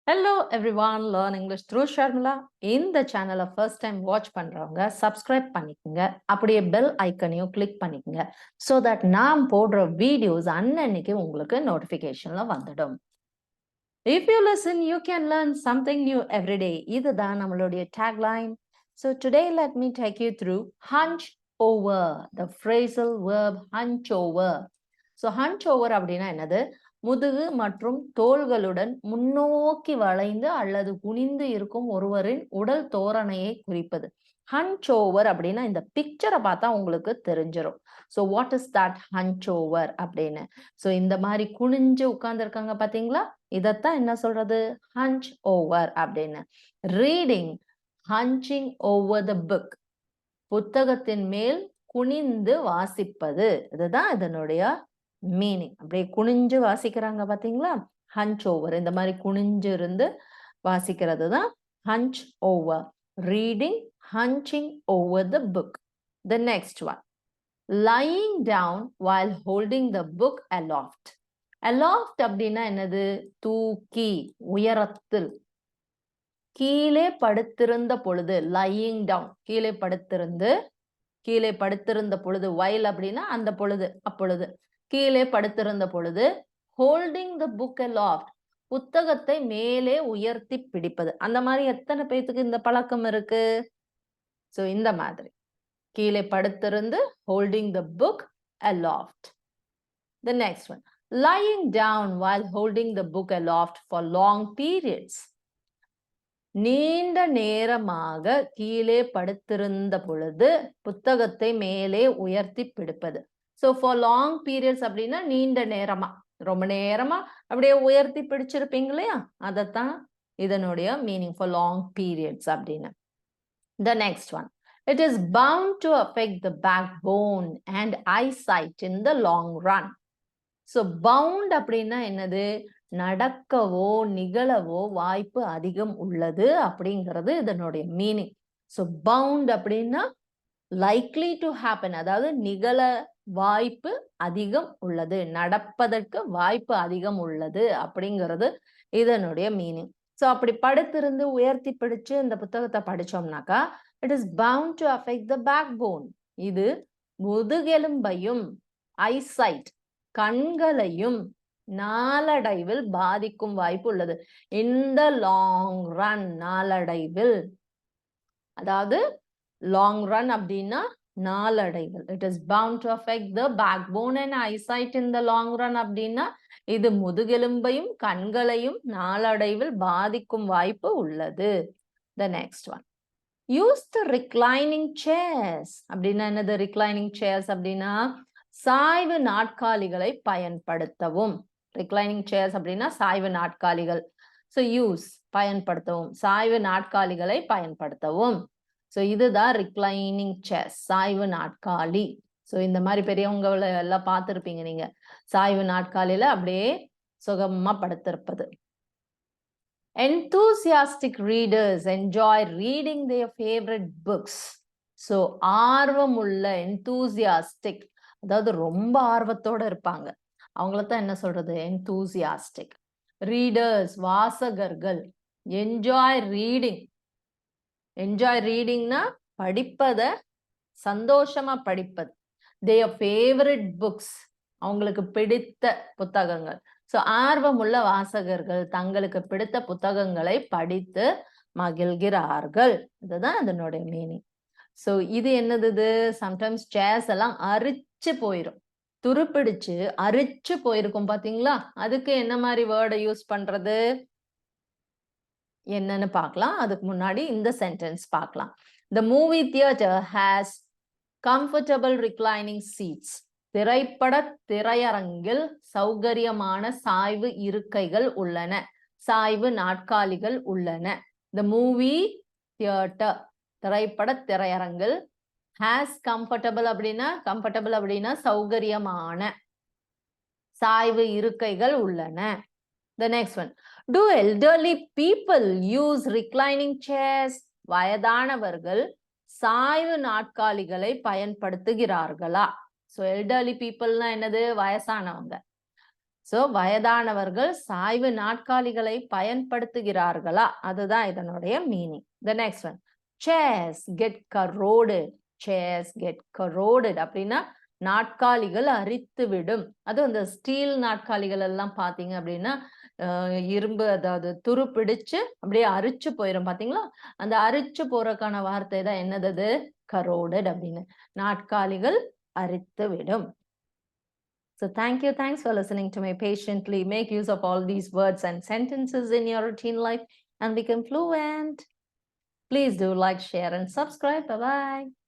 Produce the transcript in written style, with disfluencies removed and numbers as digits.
Hello everyone, learn English through Sharmila. இந்த சேனலை first time watch பண்றவங்க சப்ஸ்கிரைப் பண்ணிக்கங்க. அப்படியே பெல் ஐக்கனையும் கிளிக் பண்ணிக்கங்க. so that நான் போடுற வீடியோஸ் அன்னன்னைக்கு உங்களுக்கு நோட்டிஃபிகேஷன்ல வந்துடும். If you listen, you can learn something new every day. இதுதான் நம்மளுடைய tagline. So today let me take you through hunch over, the phrasal verb hunch over. So hunch over அப்படின்னா என்னது? முதுகு மற்றும் தோள்களுடன் முன்னோக்கி வளைந்து அல்லது குனிந்து இருக்கும் ஒருவரின் உடல் தோரணையை குறிப்பது. ஹன்ச் ஓவர் அப்படின்னா இந்த பிக்சரை பார்த்தா உங்களுக்கு தெரிஞ்சிடும். So what is that hunch over அப்படின்னு. ஸோ இந்த மாதிரி குனிஞ்சு உட்கார்ந்துருக்காங்க பார்த்தீங்களா, இதைத்தான் என்ன சொல்றது, ஹன்ச் ஓவர் அப்படின்னு. Reading, hunching over the book, புத்தகத்தின் மேல் குனிந்து வாசிப்பது, இதுதான் இதனுடைய மீனிங். அப்படியே குனிஞ்சு வாசிக்கிறாங்க பாத்தீங்களா, ஹன்ச் ஓவர். இந்த மாதிரி குனிஞ்சு இருந்து வாசிக்கிறது தான் hunch over. Reading, hunching over the book. The next one, lying down while holding the book aloft. Aloft அப்படின்னா என்னது? தூக்கி, உயரத்தில். கீழே படுத்திருந்த பொழுது, lying down, கீழே படுத்திருந்த பொழுது, while அப்படின்னா அந்த பொழுது, அப்பொழுது கீழே படுத்திருந்த பொழுது, holding the book aloft, புத்தகத்தை மேலே உயர்த்தி பிடிப்பது. அந்த மாதிரி எத்தனை பேத்துக்கு இந்த பழக்கம் இருக்கு? சோ இந்த மாதிரி கீழே படுத்திருந்து holding the book aloft. The next one, lying down while holding the book aloft for long periods. நீண்ட நேரமாக கீழே படுத்திருந்த பொழுது புத்தகத்தை மேலே உயர்த்தி பிடிப்பது. ஸோ ஃபார் லாங் பீரியட்ஸ் அப்படின்னா நீண்ட நேரமா, ரொம்ப நேரமா அப்படியே உயர்த்தி பிடிச்சிருப்பீங்க இல்லையா, அதைத்தான் இதனுடைய மீனிங் ஃபார் லாங் பீரியட்ஸ் அப்படின்னு. The next one, it is bound to affect the backbone and eyesight in the long run. So bound அப்படின்னா என்னது? நடக்கவோ நிகழவோ வாய்ப்பு அதிகம் உள்ளது அப்படிங்கிறது இதனுடைய மீனிங். ஸோ பவுண்ட் அப்படின்னா லைக்லி டு ஹேப்பன், அதாவது நிகழ வாய்ப்பு அதிகம் உள்ளது, நடப்பதற்கு வாய்ப்பு அதிகம் உள்ளது அப்படிங்கிறது இதனுடைய மீனிங். ஸோ அப்படி படுத்திருந்து உயர்த்தி பிடிச்சு இந்த புத்தகத்தை படிச்சோம்னாக்கா, it is bound to affect the backbone, இது முதுகெலும்பையும் ஐசைட் கண்களையும் நாளடைவில் பாதிக்கும் வாய்ப்பு உள்ளது. இந்த லாங் ரன், நாளடைவில், அதாவது லாங் ரன் அப்படின்னா நாளடைவில். It is bound to affect the backbone and eyesight in the long run அப்படின்னா இது முதுகெலும்பையும் கண்களையும் நாளடைவில் பாதிக்கும் வாய்ப்பு உள்ளது. The next one, use the reclining chairs அப்படின்னா என்னது? ரிக்ளைனிங் சேர்ஸ் அப்படின்னா சாய்வு நாற்காலிகளை பயன்படுத்தவும். ரிக்ளைனிங் சேர்ஸ் அப்படின்னா சாய்வு நாற்காலிகள். ஸோ யூஸ், பயன்படுத்தவும், சாய்வு நாற்காலிகளை பயன்படுத்தவும். ஸோ இதுதான் ரிக்ளைனிங் சேர்ஸ், சாய்வு நாற்காலி. ஸோ இந்த மாதிரி பெரியவங்களை எல்லாம் பார்த்துருப்பீங்க நீங்க, சாய்வு நாற்காலியில அப்படியே சுகமா படுத்திருப்பது. Enthusiastic readers enjoy reading their favorite books. So ஆர்வமுள்ள, enthusiastic, அதாவது ரொம்ப ஆர்வத்தோட இருப்பாங்க, அவங்களத்தான் என்ன சொல்றது? enthusiastic. readers, வாசகர்கள். enjoy reading, என்ஜாய் ரீடிங்னா படிப்பத சந்தோஷமா படிப்பது. their favorite books, அவங்களுக்கு பிடித்த புத்தகங்கள். ஸோ ஆர்வமுள்ள வாசகர்கள் தங்களுக்கு பிடித்த புத்தகங்களை படித்து மகிழ்கிறார்கள், இதுதான் அதனுடைய மீனிங். ஸோ இது என்னது? சம்டைம்ஸ் சேர்ஸ் எல்லாம் அரிச்சு போயிரும், துருப்பிடிச்சு அரிச்சு போயிருக்கும் பாத்தீங்களா, அதுக்கு என்ன மாதிரி வேர்டை யூஸ் பண்றது என்னன்னு பார்க்கலாம். அதுக்கு முன்னாடி இந்த சென்டென்ஸ் பார்க்கலாம். The movie theater has comfortable reclining seats. திரைப்பட திரையரங்கில் சௌகரியமான சாய்வு இருக்கைகள் உள்ளன, சாய்வு நாற்காலிகள் உள்ளன. The movie theater, திரைப்பட திரையரங்கில், has comfortable அப்படின்னா சௌகரியமான சாய்வு இருக்கைகள் உள்ளன. The next one, do elderly people use reclining chairs? வயதானவர்கள் சாய்வு நாற்காலிகளை பயன்படுத்துகிறார்களா? ஸோ எல்டர்லி பீப்புள்னா என்னது? வயசானவங்க. சோ வயதானவர்கள் சாய்வு நாற்காலிகளை பயன்படுத்துகிறார்களா? அதுதான் இதனுடைய meaning. The next one. Chairs get corroded. Chairs get corroded அப்படின்னா நாற்காலிகள் அரித்துவிடும். அதுவும் இந்த ஸ்டீல் நாற்காலிகள் எல்லாம் பாத்தீங்க அப்படின்னா இரும்பு, அதாவது துரு பிடிச்சு அப்படியே அரிச்சு போயிடும் பாத்தீங்களா? அந்த அரிச்சு போறதுக்கான வார்த்தை தான் என்னது? corroded அப்படின்னு. நாற்காலிகள் அரித்து விடும். So thanks for listening to me patiently. Make use of all these words and sentences in your routine life and become fluent. Please do like, share, and subscribe. Bye-bye.